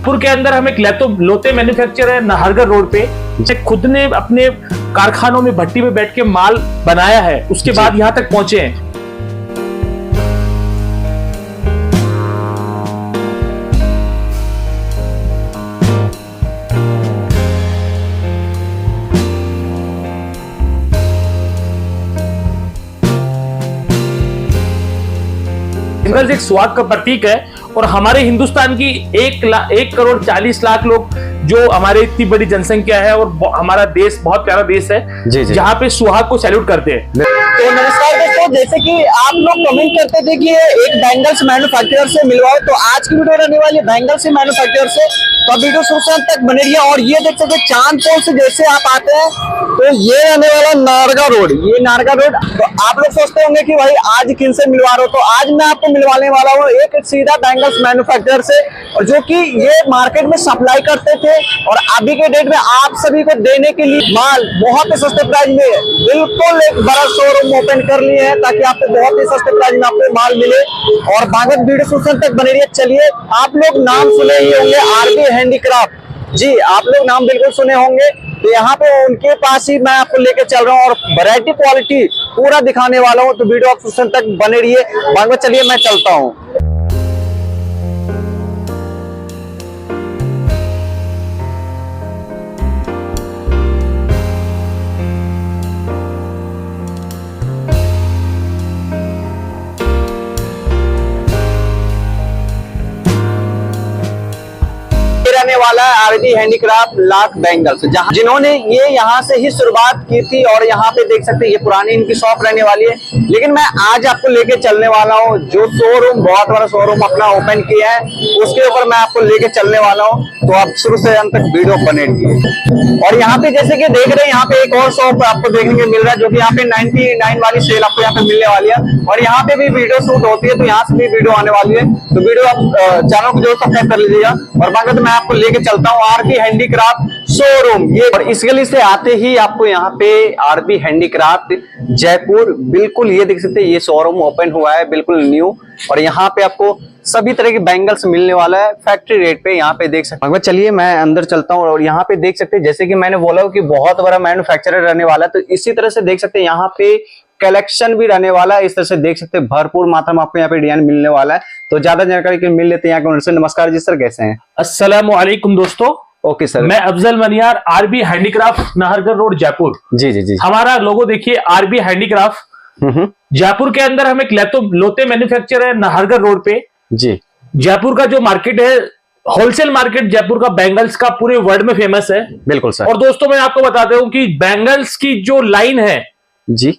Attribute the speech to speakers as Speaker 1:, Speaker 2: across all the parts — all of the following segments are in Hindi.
Speaker 1: जयपुर के अंदर हम एक लोते मैन्युफैक्चर है नाहरगढ़ रोड पे, खुद ने अपने कारखानों में भट्टी में बैठ के माल बनाया है, उसके बाद यहाँ तक पहुंचे हैं। बेंगल्स एक स्वाद का प्रतीक है और हमारे हिंदुस्तान की 1,40,00,000 लोग जो हमारे इतनी बड़ी जनसंख्या है और हमारा देश बहुत प्यारा देश है जहाँ पे सुहाग को सैल्यूट करते हैं।
Speaker 2: तो नमस्कार दोस्तों, जैसे कि आप लोग कमेंट करते थे कि एक बैंगल्स मैन्युफैक्चरर से मिलवाओ, तो आज की वीडियो रहने वाली है बैंगल्स मैन्युफैक्चरर से। तो वीडियो शुरू तक बने रहिए। और ये देख सकते चांदपुर से जैसे आप आते हैं तो ये रहने वाला नाहरगढ़ रोड, ये नाहरगढ़ रोड। तो आप लोग सोचते होंगे कि भाई आज किन से मिलवा रहे हो, तो आज मैं आपको मिलवाने वाला हूँ एक सीधा बैंगल्स मैन्युफैक्चरर से, और जो कि ये मार्केट में सप्लाई करते थे और अभी के डेट में आप सभी को देने के लिए माल बहुत ही सस्ते प्राइस में बिल्कुल एक बड़ा शोरूम ओपन कर लिए हैं ताकि आपको बहुत ही सस्ते प्राइस में आपको माल मिले। और बागत वीडियो शुरू तक बने रहिए। चलिए, आप लोग नाम सुने ही होंगे आरबी हैंडीक्राफ्ट, जी आप लोग नाम बिल्कुल सुने होंगे। तो यहाँ पे उनके पास ही मैं आपको लेके चल रहा हूँ और वैरायटी क्वालिटी पूरा दिखाने वाला हूँ। तो वीडियो आप शुरू तक बने रहिए। बाद में चलिए मैं चलता हूँ। रहने वाला है आरबी हैंडीक्राफ्ट लाख बैंगल्स, जिन्होंने ये यहाँ से ही शुरुआत की थी। और यहाँ पे देख सकते हैं ये पुरानी इनकी शॉप रहने वाली है, लेकिन मैं आज आपको लेके चलने वाला हूँ जो शोरूम, बहुत बड़ा शोरूम अपना ओपन किया है, उसके ऊपर मैं आपको लेके चलने वाला हूँ। तो आप शुरू से अंत तक वीडियो बने रहिए। और यहाँ पे जैसे कि देख रहे हैं यहाँ पे एक और शॉप आपको देखने को मिल रहा है, जो कि यहाँ पे 99 वाली सेल आपको यहाँ पे मिलने वाली है। और यहाँ पे भी वीडियो शूट होती है, तो यहाँ से भी वीडियो आने वाली है। तो वीडियो आप चैनल को जो सब्सक्राइब कर लीजिएगा। और बाकी तो मैं आपको लेके चलता हूँ आरबी हैंडीक्राफ्ट शोरूम। ये और इस गली से आते ही आपको यहाँ पे आरबी हैंडीक्राफ्ट जयपुर, बिल्कुल ये देख सकते हैं ये शोरूम ओपन हुआ है बिल्कुल न्यू। और यहाँ पे आपको सभी तरह के बैंगल्स मिलने वाला है फैक्ट्री रेट पे, यहाँ पे देख सकते हैं। चलिए मैं अंदर चलता हूँ। और यहाँ पे देख सकते हैं जैसे कि मैंने बोला कि बहुत बड़ा मैन्युफैक्चरर रहने वाला है, तो इसी तरह से देख सकते हैं यहाँ पे कलेक्शन भी रहने वाला है। इस तरह से देख सकते हैं भरपूर मात्रा में आपको यहाँ पे डिजाइन मिलने वाला है। तो ज्यादा जानकारी के मिल लेते हैं यहाँ के ओनर से। नमस्कार जी सर, कैसे हैं?
Speaker 1: अस्सलाम वालेकुम दोस्तों।
Speaker 2: ओके सर,
Speaker 1: मैं Afzal Maniyar, RB handicraft Nahargarh road Jaipur.
Speaker 2: जी जी जी।
Speaker 1: हमारा लोगो देखिए आरबी हैंडीक्राफ्ट। जयपुर के अंदर हम एक लोते मैन्युफैक्चर है नाहरगढ़ रोड पे।
Speaker 2: जी,
Speaker 1: जयपुर का जो मार्केट है, होलसेल मार्केट जयपुर का बैंगल्स का पूरे वर्ल्ड में फेमस है।
Speaker 2: बिल्कुल सर।
Speaker 1: और दोस्तों मैं आपको बताता हूँ कि बैंगल्स की जो लाइन है
Speaker 2: जी,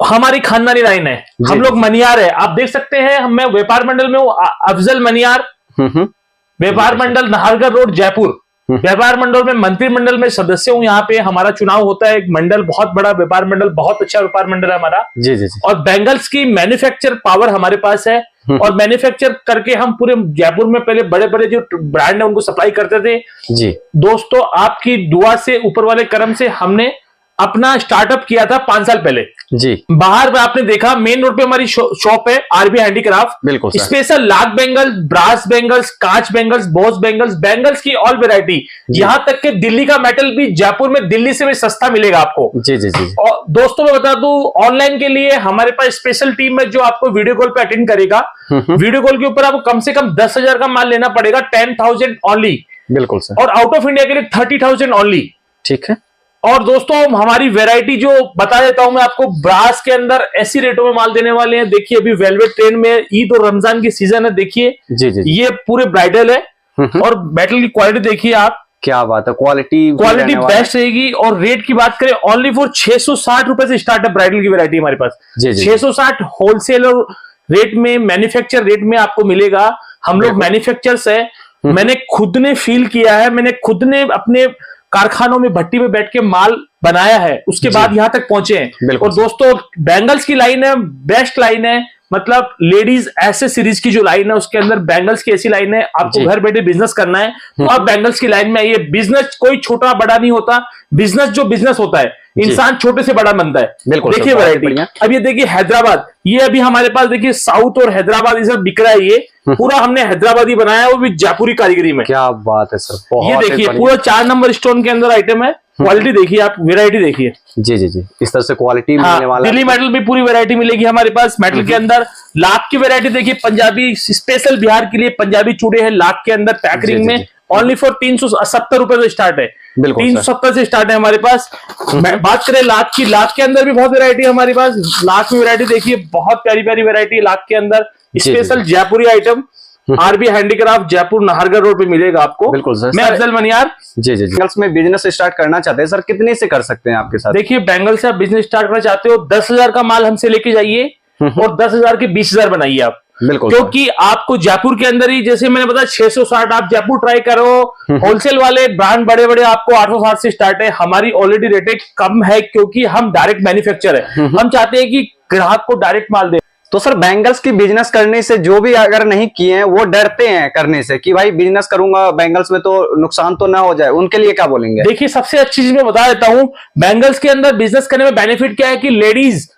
Speaker 1: हमारी खानदानी लाइन है। हम लोग मनियार है, आप देख सकते हैं। मैं व्यापार मंडल में हूँ, अफजल मनियार, व्यापार मंडल नाहरगढ़ रोड जयपुर। व्यापार मंडल में मंत्रिमंडल में सदस्य हूँ। यहाँ पे हमारा चुनाव होता है, एक मंडल बहुत बड़ा व्यापार मंडल, बहुत अच्छा व्यापार मंडल है हमारा।
Speaker 2: जी जी जी।
Speaker 1: और बैंगल्स की मैन्युफैक्चर पावर हमारे पास है और मैन्युफैक्चर करके हम पूरे जयपुर में पहले बड़े बड़े जो ब्रांड है उनको सप्लाई करते थे। जी दोस्तों, आपकी दुआ से, ऊपर वाले करम से हमने अपना स्टार्टअप किया था 5 साल पहले। जी, बाहर में आपने देखा मेन रोड पे हमारी शॉप है आरबी हैंडीक्राफ्ट। बिल्कुल स्पेशल लाख बैंगल्स, ब्रास बैंगल्स, कांच बैंगल्स, बोस बैंगल्स, बैंगल्स की ऑल वेरायटी। यहां तक कि दिल्ली का मेटल भी जयपुर में दिल्ली से भी सस्ता मिलेगा आपको। जी जी जी। और दोस्तों मैं बता दूं, ऑनलाइन के लिए हमारे पास स्पेशल टीम है जो आपको वीडियो कॉल पे अटेंड करेगा। वीडियो कॉल के ऊपर आपको कम से कम 10,000 का माल लेना पड़ेगा, 10,000 ओनली। बिल्कुल सर। और आउट ऑफ इंडिया के लिए 30,000 ओनली। ठीक है। और दोस्तों हमारी वैरायटी जो बता देता हूं मैं आपको, ब्रास के अंदर ऐसी रेटों में माल देने वाले हैं। देखिए अभी वेलवेट ट्रेंड में ईद और रमजान की सीजन है। देखिए जी जी, ये पूरे ब्राइडल है। और मेटल की क्वालिटी देखिए आप, क्या बात है, क्वालिटी बेस्ट रहेगी। और रेट की बात करें, ओनली फॉर 660 रुपए से स्टार्ट है ब्राइडल की वैरायटी हमारे पास। 660 होलसेल और रेट में, मैन्युफैक्चर रेट में आपको मिलेगा। हम लोग मैन्युफैक्चरर्स है, मैंने खुद ने फील किया है, मैंने खुद ने अपने कारखानों में भट्टी में बैठ के माल बनाया है, उसके बाद यहाँ तक पहुंचे हैं। और दोस्तों बैंगल्स की लाइन है, बेस्ट लाइन है। मतलब लेडीज ऐसे सीरीज की जो लाइन है उसके अंदर बैंगल्स की ऐसी लाइन है। आपको घर बैठे बिजनेस करना है तो आप बैंगल्स की लाइन में आइए। बिजनेस कोई छोटा बड़ा नहीं होता, बिजनेस जो बिजनेस होता है इंसान छोटे से बड़ा बनता है।
Speaker 2: बिल्कुल
Speaker 1: देखिए वैरायटी। अब ये देखिए हैदराबाद, ये अभी हमारे पास देखिए साउथ और हैदराबाद ये सब बिक रहा है। ये पूरा हमने हैदराबादी बनाया है, वो भी जयपुरी कारीगरी में।
Speaker 2: क्या बात है सर,
Speaker 1: ये देखिए पूरा 4 नंबर स्टोन के अंदर आइटम है। क्वालिटी देखिए आप, वैरायटी देखिए।
Speaker 2: जी जी जी, इस तरह से क्वालिटी मिलने वाला है।
Speaker 1: दिल्ली मेटल भी पूरी वैरायटी मिलेगी हमारे पास। मेटल के अंदर लाख की वैरायटी देखिए, पंजाबी स्पेशल बिहार के लिए पंजाबी चूड़े हैं लाख के अंदर पैकिंग में। ओनली फॉर 370 रुपए से स्टार्ट है। 370 से स्टार्ट है हमारे पास। बात करें लाख की, लाख के अंदर भी बहुत वैरायटी है हमारे पास। लाख में वैरायटी देखिए, बहुत प्यारी प्यारी वैरायटी लाख के अंदर। Special Jaipuri item RB handicraft Jaipur Nahargarh road पे मिलेगा आपको।
Speaker 2: बिल्कुल सर।
Speaker 1: मैं अफजल मनियार।
Speaker 2: जी जी, बैंगल्स में बिजनेस स्टार्ट करना चाहते हैं सर, कितने से कर सकते हैं आपके साथ?
Speaker 1: देखिए बैंगल से आप बिजनेस स्टार्ट करना चाहते हो 10,000 का माल हमसे लेके जाइए और 10,000 के 20,000 बनाइए आप।
Speaker 2: बिल्कुल,
Speaker 1: क्योंकि आपको जयपुर के अंदर ही, जैसे मैंने बताया 660, आप जयपुर ट्राई करो। होलसेल वाले ब्रांड बड़े बड़े आपको 860 से स्टार्ट है। हमारी ऑलरेडी रेट कम है क्योंकि हम डायरेक्ट मैन्युफैक्चर है। हम चाहते हैं कि ग्राहक को डायरेक्ट माल दे।
Speaker 2: तो सर बैंगल्स की बिजनेस करने से जो भी अगर नहीं किए हैं वो डरते हैं करने से कि भाई बिजनेस करूंगा बैंगल्स में तो नुकसान तो ना हो जाए, उनके लिए क्या बोलेंगे?
Speaker 1: देखिए सबसे अच्छी चीज मैं बता देता हूं, बैंगल्स के अंदर बिजनेस करने में बेनिफिट क्या है कि लेडीज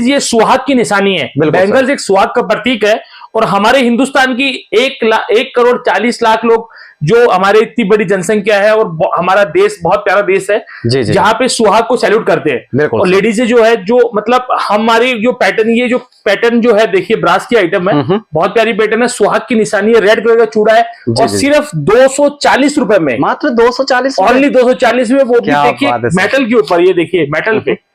Speaker 1: ये सुहाग की निशानी है। बैंगल्स एक सुहाग का प्रतीक है और हमारे हिंदुस्तान की 1 करोड़ 40 लाख लोग, जो हमारे इतनी बड़ी जनसंख्या है और हमारा देश बहुत प्यारा देश है जहां पे सुहाग को सैल्यूट करते हैं। और लेडीज जो है, जो मतलब हमारी जो पैटर्न, ये जो पैटर्न जो है देखिए ब्रास की आइटम है, बहुत प्यारी पैटर्न है, सुहाग की निशानी है, रेड कलर का चूड़ा है और सिर्फ 240 रुपए में,
Speaker 2: मात्र 240,
Speaker 1: ओनली 240 में। वो भी देखिए मेटल के ऊपर, ये देखिए मेटल पे,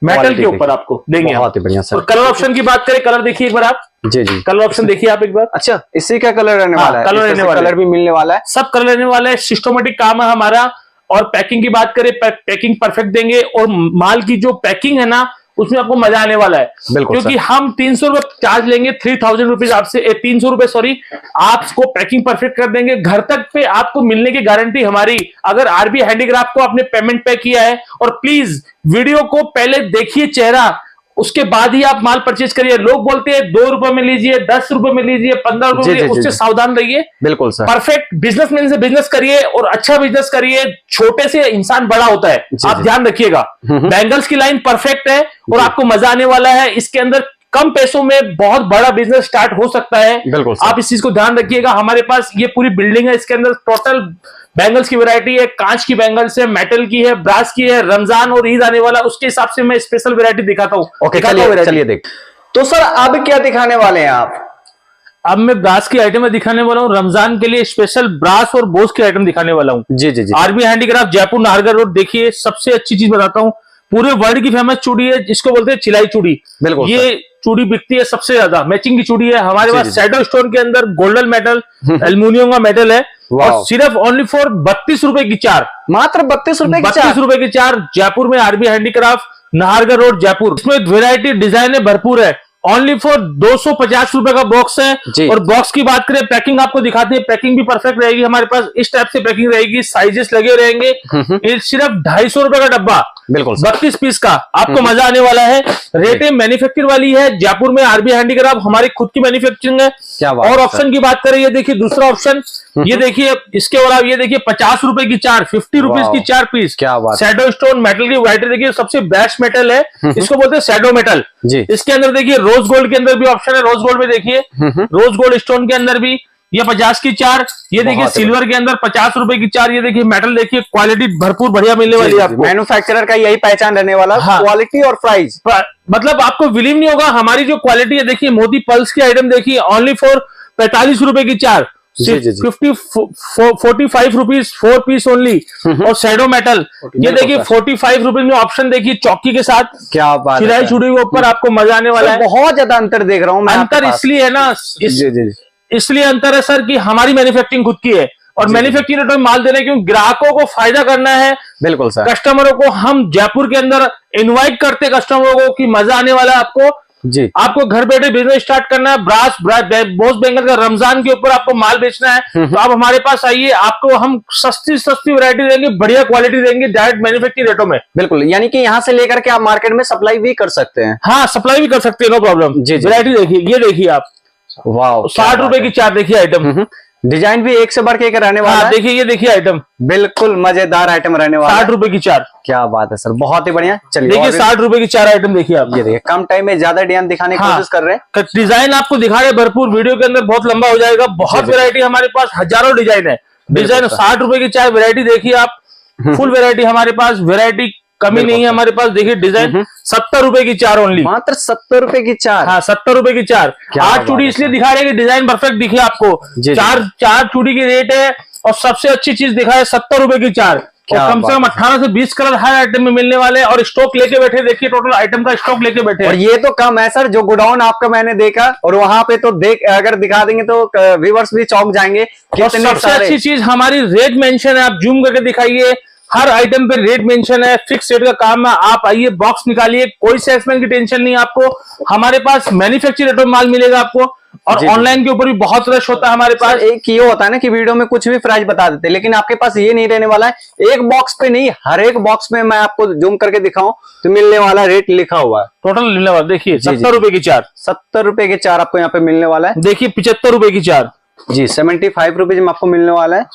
Speaker 1: मेटल के ऊपर आपको देंगे।
Speaker 2: बहुत ही बढ़िया सर।
Speaker 1: और कलर ऑप्शन की बात करें, कलर देखिए एक बार आप।
Speaker 2: जी जी,
Speaker 1: कलर ऑप्शन देखिए आप एक बार।
Speaker 2: अच्छा, इससे क्या कलर रहने वाला है?
Speaker 1: कलर रहने वाला,
Speaker 2: कलर भी मिलने वाला है,
Speaker 1: सब कलर रहने वाला है। सिस्टमेटिक काम है हमारा। और पैकिंग की बात करें, पैकिंग परफेक्ट देंगे और माल की जो पैकिंग है ना, उसमें आपको मजा आने वाला है। क्योंकि हम 300 रुपए चार्ज लेंगे, 3000 रुपीज आपसे, 300 रुपए सॉरी, आपको पैकिंग परफेक्ट कर देंगे। घर तक पे आपको मिलने की गारंटी हमारी। अगर आरबी हैंडीक्राफ्ट को आपने पेमेंट पे किया है, और प्लीज वीडियो को पहले देखिए चेहरा, उसके बाद ही आप माल परचेज करिए। लोग बोलते हैं 2 रुपए में लीजिए, 10 रुपए में लीजिए, 15 रुपए में लीजिए, उससे सावधान रहिए।
Speaker 2: बिल्कुल सर।
Speaker 1: परफेक्ट बिजनेसमैन से बिजनेस करिए और अच्छा बिजनेस करिए। छोटे से इंसान बड़ा होता है, आप ध्यान रखिएगा। बैंगल्स की लाइन परफेक्ट है और आपको मजा आने वाला है। इसके अंदर कम पैसों में बहुत बड़ा बिजनेस स्टार्ट हो सकता है। आप इस चीज को ध्यान रखिएगा। हमारे पास ये पूरी बिल्डिंग है, इसके अंदर टोटल बैंगल्स की वैरायटी है। कांच की बैंगल्स है, मेटल की है, ब्रास की है। रमजान और ईद आने वाला, उसके हिसाब से मैं स्पेशल वैरायटी दिखाता हूँ।
Speaker 2: ओके, चलिए देख। तो सर अब क्या दिखाने वाले हैं आप?
Speaker 1: अब मैं ब्रास की आइटम दिखाने वाला हूँ। रमजान के लिए स्पेशल ब्रास और बोस की आइटम दिखाने वाला हूँ।
Speaker 2: जी जी जी,
Speaker 1: RB handicraft Jaipur Nahargarh road. देखिए सबसे अच्छी चीज बताता हूँ, पूरे वर्ल्ड की फेमस चूड़ी है, जिसको बोलते हैं चिलाई चूड़ी।
Speaker 2: बिल्कुल,
Speaker 1: ये चूड़ी बिकती है सबसे ज्यादा, मैचिंग की चूड़ी है हमारे पास। शैडो स्टोन के अंदर गोल्डन मेटल, एल्यूमिनियम का मेटल है और सिर्फ ओनली फॉर 32 रुपए की 4,
Speaker 2: मात्र 32 रुपए की
Speaker 1: 32 रुपए की 4 जयपुर में। RB handicraft Nahargarh road Jaipur. इसमें वेरायटी डिजाइन भरपूर है। ओनली फॉर 250 रुपए का बॉक्स है। और बॉक्स की बात करें, पैकिंग आपको दिखाते हैं, पैकिंग भी परफेक्ट रहेगी हमारे पास। इस टाइप से पैकिंग रहेगी, साइजेस लगे रहेंगे। ये सिर्फ 250 रुपए का डब्बा,
Speaker 2: बिल्कुल
Speaker 1: 32 पीस का, आपको मजा आने वाला है। रेट मैन्युफैक्चर वाली है जयपुर में। आरबी हैंडीक्राफ्ट हमारी खुद की मैन्युफैक्चरिंग है। और ऑप्शन की बात करें, ये देखिए दूसरा ऑप्शन, ये देखिए इसके बाद ये देखिए 50 रुपए की 4, 50 रुपीज की 4 पीस।
Speaker 2: क्या बात।
Speaker 1: शैडो स्टोन मेटल की वैरायटी देखिए, सबसे बेस्ट मेटल है, इसको बोलते हैं शैडो मेटल। इसके अंदर देखिए रोज गोल्ड के अंदर भी ऑप्शन है। रोज गोल्ड में देखिए, रोज गोल्ड स्टोन के अंदर भी ये 50 की 4। ये देखिए सिल्वर के अंदर 50 रुपए की 4। ये देखिए मेटल देखिए, क्वालिटी भरपूर बढ़िया मिलने वाली है आपको।
Speaker 2: मैन्युफैक्चरर का यही पहचान रहने वाला, क्वालिटी और प्राइस।
Speaker 1: मतलब आपको बिलीव नहीं होगा, हमारी जो क्वालिटी है देखिए, मोदी पल्स की आइटम देखिए, ओनली फॉर 45 रुपए की 4, 45 रुपीज 4 पीस ओनली। और शैडो मेटल ये देखिए 45 रुपीज में ऑप्शन देखिए, चौकी के साथ।
Speaker 2: क्या बात,
Speaker 1: चिराई चूड़ी के ऊपर आपको मजा आने वाला है।
Speaker 2: बहुत ज्यादा अंतर देख रहा हूँ मैं।
Speaker 1: अंतर इसलिए है ना, इसलिए अंतर है सर कि हमारी मैन्युफैक्चरिंग खुद की है और मैन्युफैक्चरिंग रेट में माल दे रहे हैं, क्योंकि ग्राहकों को फायदा करना है।
Speaker 2: बिल्कुल सर।
Speaker 1: कस्टमरों को हम जयपुर के अंदर इनवाइट करते हैं कस्टमरों को कि मजा आने वाला है आपको।
Speaker 2: जी,
Speaker 1: आपको घर बैठे बिजनेस स्टार्ट करना है, ब्रास बोस बैंगल का रमजान के ऊपर आपको माल बेचना है, तो आप हमारे पास आइए। आपको हम सस्ती वैरायटी देंगे, बढ़िया क्वालिटी देंगे, डायरेक्ट मैन्युफैक्चरिंग रेटों में।
Speaker 2: बिल्कुल, यानी कि यहाँ से लेकर के आप मार्केट में सप्लाई भी कर सकते हैं।
Speaker 1: हाँ, सप्लाई भी कर सकते हैं, नो प्रॉब्लम। जी, वैरायटी देखिए, ये देखिए आप, वाह 60 रुपए की 4 देखिए आइटम।
Speaker 2: डिजाइन भी एक से बढ़ के एक रहने वाला है।
Speaker 1: देखिए, ये देखिए आइटम,
Speaker 2: बिल्कुल मजेदार आइटम रहने वाला है।
Speaker 1: 60 रुपए की 4।
Speaker 2: क्या बात है सर, बहुत ही बढ़िया। चलिए
Speaker 1: देखिए 60 रुपए की 4 आइटम देखिए आप।
Speaker 2: ये देखिए कम टाइम में ज्यादा डिजाइन दिखाने की कोशिश कर रहे हैं।
Speaker 1: डिजाइन आपको दिखा रहे भरपूर, वीडियो के अंदर बहुत लंबा हो जाएगा। बहुत वैरायटी हमारे पास, हजारों डिजाइन है। डिजाइन 60 रुपए की 4 वैरायटी देखिए आप, फुल वैरायटी हमारे पास, वैरायटी कमी नहीं है हमारे पास। देखिए डिजाइन 70 रुपए की 4 ओनली,
Speaker 2: मात्र 70 रुपए की 4।
Speaker 1: हाँ 70 रुपए की 4। 8 चूड़ी इसलिए दिखा रहे हैं कि डिजाइन परफेक्ट दिखे आपको। चार चूड़ी की रेट है और सबसे अच्छी चीज दिखा है 70 रुपए की 4। कम से कम 18 से 20 कलर हर आइटम में मिलने वाले हैं। और स्टॉक लेके बैठे, देखिए टोटल आइटम का स्टॉक लेके बैठे।
Speaker 2: और ये तो कम है सर, जो गोडाउन आपका मैंने देखा, और वहां पे तो अगर दिखा देंगे तो व्यूअर्स भी चौंक जाएंगे।
Speaker 1: सबसे अच्छी चीज हमारी रेट मेंशन है, आप जूम करके दिखाइए, हर आइटम पे रेट मेंशन है, फिक्स रेट का काम है। आप आइए, बॉक्स निकालिए, कोई सेल्समैन की टेंशन नहीं आपको। हमारे पास मैन्युफैक्चर रेट में माल मिलेगा आपको। और ऑनलाइन के ऊपर भी बहुत रश होता है हमारे पास।
Speaker 2: एक ये होता है ना कि वीडियो में कुछ भी प्राइस बता देते हैं, लेकिन आपके पास ये नहीं रहने वाला है। एक बॉक्स पे नहीं, हर एक बॉक्स में मैं आपको जूम करके दिखाऊं तो मिलने वाला रेट लिखा हुआ है,
Speaker 1: टोटल मिलने वाला। देखिए 70 रुपए की 4,
Speaker 2: 70 रुपए की 4 आपको यहाँ पे मिलने वाला है।
Speaker 1: देखिए 75 रुपए की 4
Speaker 2: जी, 75 रुपीज में आपको मिलने वाला है।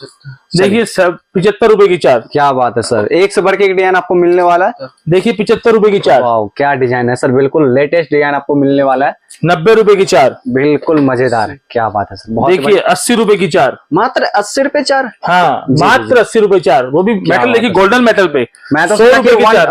Speaker 1: देखिए 75 रुपए की 4।
Speaker 2: क्या बात है सर, एक से बढ़ के एक डिजाइन आपको मिलने वाला है।
Speaker 1: देखिए 75 रुपए की 4।
Speaker 2: वाह, क्या डिजाइन है सर, बिल्कुल लेटेस्ट डिजाइन आपको मिलने वाला है।
Speaker 1: 90 रुपए की 4,
Speaker 2: बिल्कुल मजेदार है। क्या बात है सर, बहुत
Speaker 1: देखिए 80 रुपए की 4,
Speaker 2: मात्र 80 रुपए 4।
Speaker 1: हाँ मात्र 80 रुपए 4, वो भी मेटल, देखिए गोल्डन मेटल पे।
Speaker 2: मैं तो 100 रुपए की 4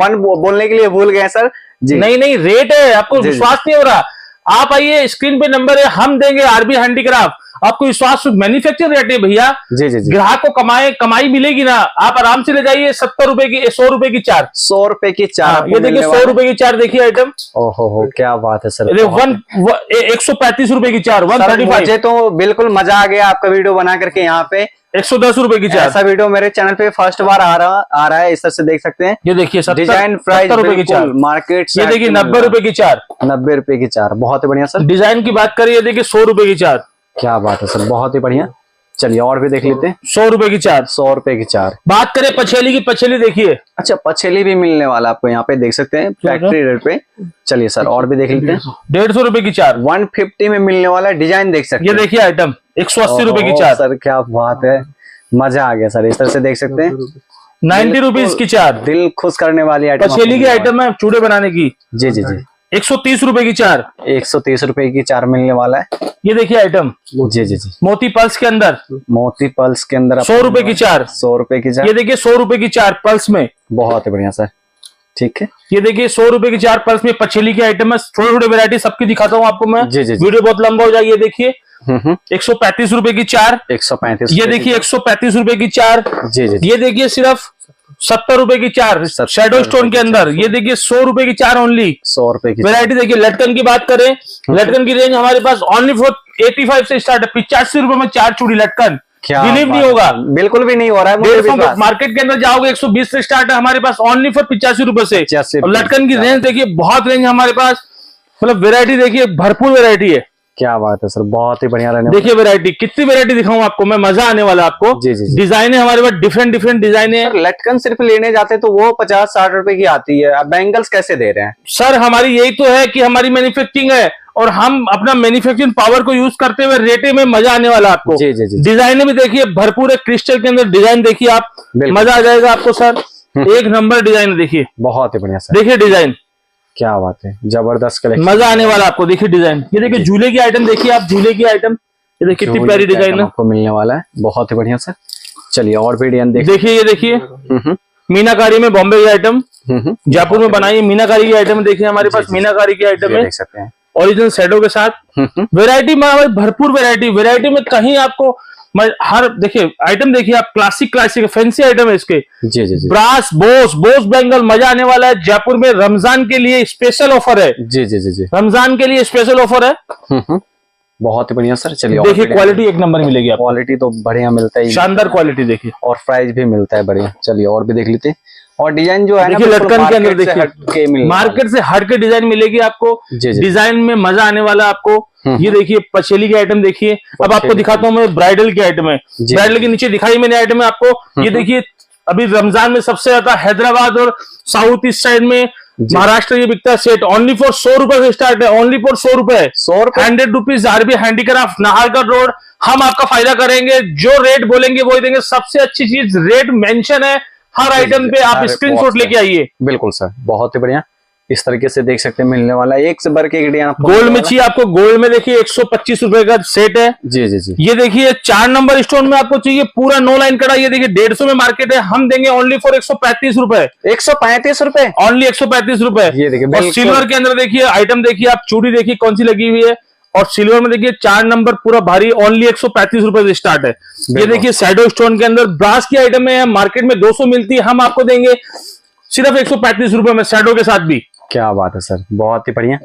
Speaker 2: वन बोलने के लिए भूल गए सर जी।
Speaker 1: नहीं रेट है, आपको विश्वास नहीं हो रहा, आप आइए, स्क्रीन पे नंबर है, हम देंगे आरबी हैंडीक्राफ्ट। आपको विश्वास, मैन्युफैक्चर रेट है भैया।
Speaker 2: जी।
Speaker 1: ग्राहक को कमाई मिलेगी ना, आप आराम से ले जाइए। 70 रुपए की 100 रुपए की 4,
Speaker 2: 100 रुपए की 4।
Speaker 1: ये देखिए 100 रुपए की 4, देखिए आइटम।
Speaker 2: ओहो, क्या बात है सर।
Speaker 1: 135 रुपए की 4, 135।
Speaker 2: मुझे तो बिल्कुल मजा आ गया आपका वीडियो बना करके। यहाँ पे
Speaker 1: 110 रुपए की 4।
Speaker 2: ऐसा वीडियो मेरे चैनल पे फर्स्ट बार आ रहा है, इस तरह से देख सकते हैं।
Speaker 1: ये देखिए
Speaker 2: डिजाइन प्राइस
Speaker 1: 70 रुपए की 4
Speaker 2: मार्केट।
Speaker 1: ये देखिए 90 रुपए की 4,
Speaker 2: 90 रुपए की 4, बहुत ही बढ़िया सर।
Speaker 1: डिजाइन की बात करिए, देखिए 100 रुपए की 4।
Speaker 2: क्या बात है सर, बहुत ही बढ़िया। चलिए और भी देख लेते हैं।
Speaker 1: 100 रुपए की 4,
Speaker 2: 100 रुपए की 4।
Speaker 1: बात करें पछेली की, पछेली देखिए।
Speaker 2: अच्छा, पछेली भी मिलने वाला आपको यहाँ पे, देख सकते हैं फैक्ट्री रेट पे। चलिए सर और भी देख लेते हैं।
Speaker 1: 150 रुपए की 4,
Speaker 2: 150 में मिलने वाला डिजाइन देख सकते हैं।
Speaker 1: ये देखिए आइटम 180 रुपए की 4।
Speaker 2: सर क्या बात है, मजा आ गया सर, इस तरह से देख सकते हैं।
Speaker 1: 90 रुपीज की 4,
Speaker 2: दिल खुश करने वाली आइटम,
Speaker 1: पछेली की आइटम है, चूड़े बनाने की।
Speaker 2: जी।
Speaker 1: 130 रुपए की 4,
Speaker 2: 130 रुपए की 4 मिलने वाला है।
Speaker 1: ये देखिए आइटम।
Speaker 2: जी।
Speaker 1: मोती पल्स के अंदर,
Speaker 2: मोती पल्स के अंदर
Speaker 1: 100 रुपए की 4,
Speaker 2: 100 रुपए की 4।
Speaker 1: ये देखिए 100 रुपए की 4 पल्स में,
Speaker 2: बहुत ही बढ़िया सर। ठीक है,
Speaker 1: ये देखिए 100 रुपए की 4 पल्स में पछेली की आइटम है। थोड़ी वैरायटी सबकी दिखाता हूँ आपको मैं।
Speaker 2: जी।
Speaker 1: वीडियो बहुत लंबा हो जाए। ये देखिए 135 रुपए की 4,
Speaker 2: 135।
Speaker 1: ये देखिए 135 रुपए की 4।
Speaker 2: जी।
Speaker 1: ये देखिए सिर्फ 70 रुपए की 4 शैडो स्टोन के अंदर। ये देखिए 100 रुपए की 4 ओनली,
Speaker 2: 100 रुपए की
Speaker 1: वैरायटी। देखिए लटकन की बात करें, लटकन की रेंज हमारे पास ओनली फॉर 85 से स्टार्ट है। 85 रुपए में 4 चूड़ी लटकन, बिलीव नहीं होगा,
Speaker 2: बिल्कुल भी नहीं हो रहा है।
Speaker 1: मार्केट के अंदर जाओगे 120 से स्टार्ट है, हमारे पास ओनली फॉर 85 रुपए से। लटकन की रेंज देखिए, बहुत रेंज हमारे पास, मतलब वैरायटी देखिए, भरपूर वैरायटी है।
Speaker 2: क्या बात है सर, बहुत ही बढ़िया रहने।
Speaker 1: देखिए वैरायटी, कितनी वैरायटी दिखाऊं आपको मैं, मजा आने वाला आपको।
Speaker 2: जी।
Speaker 1: डिजाइन है हमारे पास, डिफरेंट डिजाइन है।
Speaker 2: लटकन सिर्फ लेने जाते तो वो 50-60 रुपए की आती है, अब बैंगल्स कैसे दे रहे हैं
Speaker 1: सर? हमारी यही तो है कि हमारी मैन्युफैक्चरिंग है और हम अपना मैन्युफैक्चरिंग पावर को यूज करते हुए रेटे में मजा आने वाला आपको।
Speaker 2: जी।
Speaker 1: डिजाइन भी देखिए, भरपूर है। क्रिस्टल के अंदर डिजाइन देखिए आप, मजा आ जाएगा आपको सर। एक नंबर डिजाइन देखिए,
Speaker 2: बहुत ही बढ़िया सर।
Speaker 1: देखिए डिजाइन,
Speaker 2: क्या बात है, जबरदस्त कलेक्शन,
Speaker 1: मजा आने वाला आपको। देखिए डिजाइन, ये देखिए झूले की आइटम देखिए आप, झूले की आइटम, ये देखिए कितनी प्यारी डिजाइन है,
Speaker 2: आपको मिलने वाला है। बहुत ही बढ़िया सर। चलिए और भी डिजाइन
Speaker 1: देखिए। ये देखिए मीनाकारी में बॉम्बे की आइटम, जयपुर में बनाई मीनाकारी की आइटम। देखिए हमारे पास मीनाकारी की आइटम है,
Speaker 2: देख सकते हैं,
Speaker 1: ओरिजिनल शैडो के साथ। वैरायटी में भरपूर वैरायटी में कहीं आपको हर देखिए आइटम देखिए आप, क्लासिक फैंसी आइटम है इसके।
Speaker 2: जी।
Speaker 1: ब्रास बोस बेंगल, मजा आने वाला है। जयपुर में रमजान के लिए स्पेशल ऑफर है।
Speaker 2: जी।
Speaker 1: रमजान के लिए स्पेशल ऑफर है।
Speaker 2: बहुत ही बढ़िया सर। चलिए
Speaker 1: देखिए क्वालिटी एक नंबर मिलेगी आपको,
Speaker 2: क्वालिटी तो बढ़िया मिलता है,
Speaker 1: शानदार क्वालिटी देखिए,
Speaker 2: और प्राइस भी मिलता है बढ़िया। चलिए और भी देख लेते हैं। और डिजाइन जो है ना,
Speaker 1: लटकन के अंदर देखिए, मार्केट से हट के डिजाइन मिलेगी आपको। डिजाइन में मजा आने वाला आपको। ये देखिए पछेली की आइटम देखिए। अब आपको दिखाता हूँ मैं, ब्राइडल की आइटम है। ब्राइडल के नीचे दिखाई मैंने आइटम है आपको। ये देखिए अभी रमजान में सबसे ज्यादा हैदराबाद और साउथ ईस्ट साइड में महाराष्ट्र ये बिकता है सेट ओनली फॉर 100 रुपए से स्टार्ट है, ओनली फॉर 100 रुपए, 100 rupees RB handicraft Nahargarh road. हम आपका फायदा करेंगे, जो रेट बोलेंगे वही देंगे। सबसे अच्छी चीज रेट मेंशन है हर आइटम पे, आप स्क्रीनशॉट लेके आइए।
Speaker 2: बिल्कुल सर, बहुत ही बढ़िया। इस तरीके से देख सकते हैं मिलने वाला है, एक से भर के
Speaker 1: गोल्ड में चाहिए आपको, गोल्ड में देखिए 125 रुपए का सेट है।
Speaker 2: जी जी जी।
Speaker 1: ये देखिए 4 नंबर स्टोन में आपको चाहिए पूरा 9 लाइन कड़ा, ये देखिए 150 में मार्केट है, हम देंगे ओनली फॉर 135 रुपए।
Speaker 2: 135 रुपए,
Speaker 1: ओनली 135 रुपए।
Speaker 2: ये देखिए।
Speaker 1: और सिल्वर के अंदर देखिए आइटम देखिए आप, चूड़ी देखिए कौन सी लगी हुई है, और सिल्वर में देखिए 4 नंबर पूरा भारी, ओनली 135 रुपए से स्टार्ट है। ये देखिए शैडो स्टोन के अंदर ब्रास की आइटम है, मार्केट में 200 मिलती है, हम आपको देंगे सिर्फ 135 रुपए में शैडो के साथ भी।
Speaker 2: क्या बात है सर, बहुत ही बढ़िया।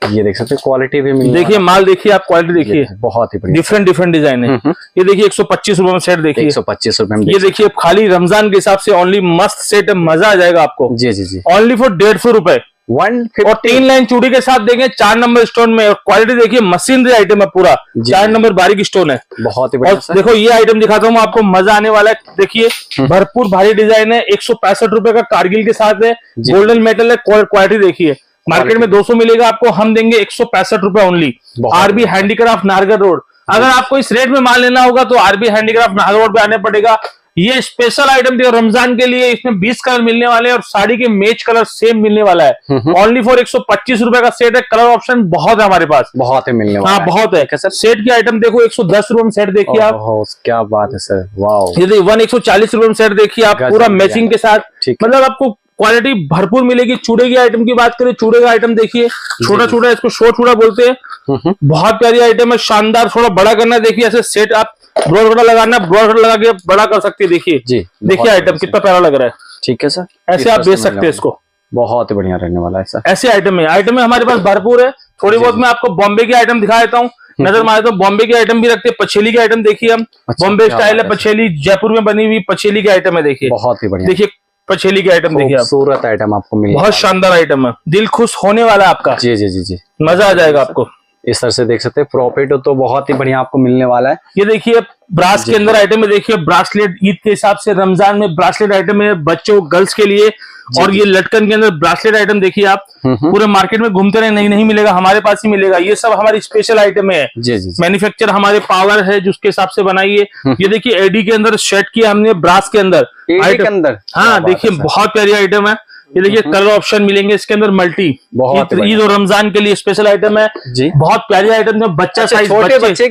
Speaker 2: ये देख सकते हैं क्वालिटी भी मिल,
Speaker 1: देखिए माल देखिए आप, क्वालिटी देखिए
Speaker 2: बहुत ही बढ़िया,
Speaker 1: डिफरेंट डिजाइन है। ये देखिए 125 रुपए में सेट देखिए,
Speaker 2: 125 रुपए में।
Speaker 1: ये देखिए खाली रमजान के हिसाब से ओनली मस्त सेट है, मजा आ जाएगा आपको।
Speaker 2: जी जी जी।
Speaker 1: ओनली फॉर 150 रुपए,
Speaker 2: 150
Speaker 1: और 3 लाइन चूड़ी के साथ देंगे 4 नंबर स्टोन में। और क्वालिटी देखिए मशीनरी आइटम है पूरा, 4 नंबर बारीक स्टोन है,
Speaker 2: बहुत ही बढ़िया।
Speaker 1: देखो ये आइटम दिखाता हूँ आपको, मजा आने वाला है। देखिए भरपूर भारी डिजाइन है, 165 रुपए का कारगिल के साथ है, गोल्डन मेटल है। क्वालिटी देखिए मार्केट में 200 मिलेगा आपको, हम देंगे 165 रुपए only. RB handicraft Nahargarh road. अगर आपको इस रेट में माल लेना होगा तो आरबी हैंडीक्राफ्ट नाहरगढ़ रोड पे आने पड़ेगा। ये स्पेशल आइटम देखो रमजान के लिए, इसमें 20 कलर मिलने वाले हैं और साड़ी के मैच कलर सेम मिलने वाला है। ओनली फॉर 125 रुपए का सेट है, कलर ऑप्शन बहुत है हमारे पास,
Speaker 2: बहुत है मिलने वाला।
Speaker 1: हाँ बहुत है सर। सेट की आइटम देखो 110 रुपए में सेट देखिए आप,
Speaker 2: क्या बात है सर, वाह।
Speaker 1: ये 140 रुपए में सेट देखिए आप, पूरा मैचिंग के साथ, मतलब आपको क्वालिटी भरपूर मिलेगी। चूड़े की आइटम की बात करें, चूड़े का आइटम देखिए छोटा छोटा, इसको शॉर्ट चूड़ा बोलते हैं, बहुत प्यारी आइटम है, शानदार। थोड़ा बड़ा करना देखिए, ऐसे सेट आप ब्रॉड लगाना, ब्रॉड लगा के बड़ा कर सकते हैं। देखिए जी, देखिए आइटम कितना प्यारा लग रहा है।
Speaker 2: ठीक है सर,
Speaker 1: ऐसे आप बेच सकते हैं इसको,
Speaker 2: बहुत ही बढ़िया रहने वाला है सर।
Speaker 1: ऐसे आइटम है हमारे पास भरपूर है। थोड़ी बहुत मैं आपको बॉम्बे की आइटम दिखा देता हूँ, नजर मारे तो बॉम्बे की आइटम भी रखते हैं। पछेली की आइटम देखिए हम, बॉम्बे स्टाइल है पछेली, जयपुर में बनी हुई पछेली की आइटम है। देखिए
Speaker 2: बहुत ही बढ़िया,
Speaker 1: देखिए पछेली की आइटम देखिए,
Speaker 2: खूबसूरत आइटम आपको मिलेगा,
Speaker 1: बहुत शानदार आइटम है, दिल खुश होने वाला है आपका।
Speaker 2: जी जी जी जी,
Speaker 1: मजा आ जाएगा आपको।
Speaker 2: इस तरह से देख सकते हैं, प्रॉफिट तो बहुत ही बढ़िया आपको मिलने वाला है।
Speaker 1: ये देखिए ब्रास के अंदर आइटम में देखिए, ब्रासलेट ईद के हिसाब से रमजान में ब्रासलेट आइटम है बच्चों गर्ल्स के लिए। और ये लटकन के अंदर ब्रासलेट आइटम देखिए आप, पूरे मार्केट में घूमते रहे नहीं मिलेगा, हमारे पास ही मिलेगा। ये सब हमारी स्पेशल आइटम है, मैन्युफैक्चर हमारे पावर है जिसके हिसाब से बनाई है। ये देखिए एडी के अंदर सेट किया हमने, ब्रास के अंदर आइटम, हाँ देखिए बहुत प्यारी आइटम है। ये देखिए कलर ऑप्शन मिलेंगे इसके अंदर मल्टी, ईद और रमजान के लिए स्पेशल आइटम है जी, बहुत प्यारी आइटम है। बच्चा साइज बच्चे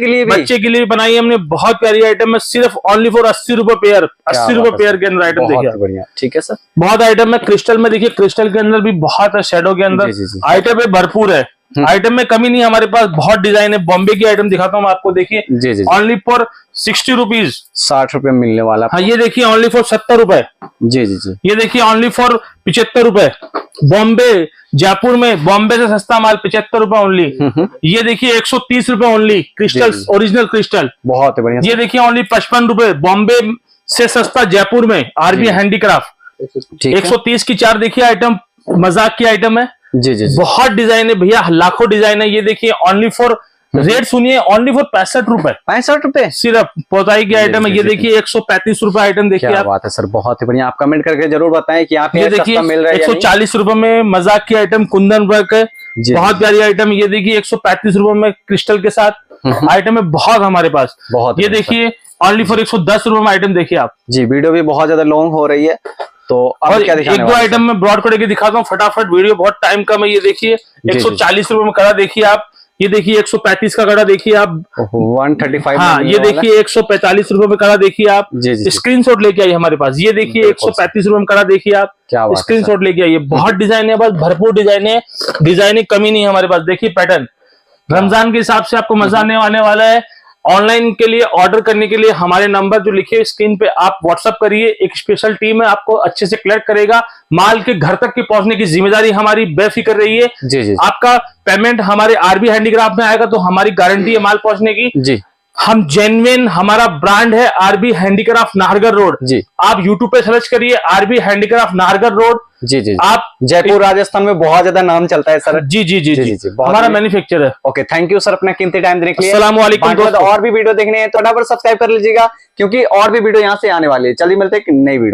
Speaker 1: के लिए बनाई हमने, बहुत प्यारी आइटम है, सिर्फ ओनली फॉर 80 रुपए पेयर, 80 रुपए पेयर के अंदर आइटम देखिए, बढ़िया। ठीक है सर, बहुत आइटम है। क्रिस्टल में देखिए, क्रिस्टल के अंदर भी बहुत है, शैडो के अंदर आइटम है भरपूर है, आइटम में कमी नहीं हमारे पास, बहुत डिजाइन है। बॉम्बे की आइटम दिखाता हूँ आपको, देखिए ओनली फॉर 60 रुपीज,
Speaker 2: 60 रुपए मिलने वाला।
Speaker 1: हाँ ये देखिए ओनली फॉर 70 रुपए।
Speaker 2: जी जी जी, ये
Speaker 1: देखिए ओनली फॉर 75 रुपए। बॉम्बे जयपुर में बॉम्बे से सस्ता माल 75 रुपए ओनली। ये देखिए 130 रुपए ओनली, क्रिस्टल ओरिजिनल क्रिस्टल, बहुत बढ़िया। ये देखिए ओनली 55 रुपए, बॉम्बे से सस्ता जयपुर में आरबी हैंडीक्राफ्ट। 130 की 4 देखिए आइटम, मजाक की आइटम है जी जी, बहुत डिजाइन है भैया, लाखों डिजाइन है। ये देखिए ओनली फॉर, रेट सुनिए, ओनली फॉर 65 रुपए, 65 रुपए सिर्फ पोताई की आइटम है। ये देखिए 135 रुपए आइटम देखिए, क्या बात है सर, बहुत ही बढ़िया। आप कमेंट करके जरूर बताएं कि आप ये देखिए 140 रुपए में मजाक की आइटम, कुंदन वर्क है, बहुत प्यारी आइटम। ये देखिए 135 रुपए में क्रिस्टल के साथ आइटम है, बहुत हमारे पास, बहुत। ये देखिए ओनली फॉर 110 रुपए में आइटम देखिए आप जी। वीडियो भी बहुत ज्यादा लॉन्ग हो रही है, तो अब क्या दिखाने वाले? एक दो आइटम में ब्रॉड करके दिखाता हूँ फटाफट, वीडियो बहुत टाइम कम है। ये देखिए 140 रुपए में कड़ा देखिए आप, ये देखिए 135 का कड़ा देखिए आप, 135। हाँ ये देखिए 145 रुपए में कड़ा देखिए आप, स्क्रीनशॉट लेके आइए हमारे पास। ये देखिए 135 रुपए में कड़ा देखिए आप, स्क्रीनशॉट लेके आइए। बहुत डिजाइन है, बस भरपूर डिजाइन है, डिजाइन कमी नहीं है हमारे पास। देखिए पैटर्न रमजान के हिसाब से आपको मजा आने वाला है। ऑनलाइन के लिए ऑर्डर करने के लिए हमारे नंबर जो लिखे स्क्रीन पे आप व्हाट्सअप करिए, एक स्पेशल टीम है आपको अच्छे से कलेक्ट करेगा। माल के घर तक के पहुंचने की जिम्मेदारी हमारी, बेफिक्र रहिए जी। आपका पेमेंट हमारे आरबी हैंडीक्राफ्ट में आएगा तो हमारी गारंटी है माल पहुंचने की जी। हम जेन्युइन, हमारा ब्रांड है आरबी हैंडीक्राफ्ट नाहरगढ़ रोड जी। आप यूट्यूब पे सर्च करिए आरबी हैंडीक्राफ्ट नाहरगढ़ रोड जी जी। आप जयपुर राजस्थान में बहुत ज्यादा नाम चलता है सर। जी जी जी जी, हमारा मैन्युफैक्चर है। ओके, थैंक यू सर अपना कीमती टाइम देने के लिए। अस्सलाम वालेकुम दोस्तों, और भी वीडियो देखने हैं तो फटाफट सब्सक्राइब कर लीजिएगा क्योंकि और भी वीडियो यहाँ से आने वाली है। चलिए मिलते हैं नई वीडियो।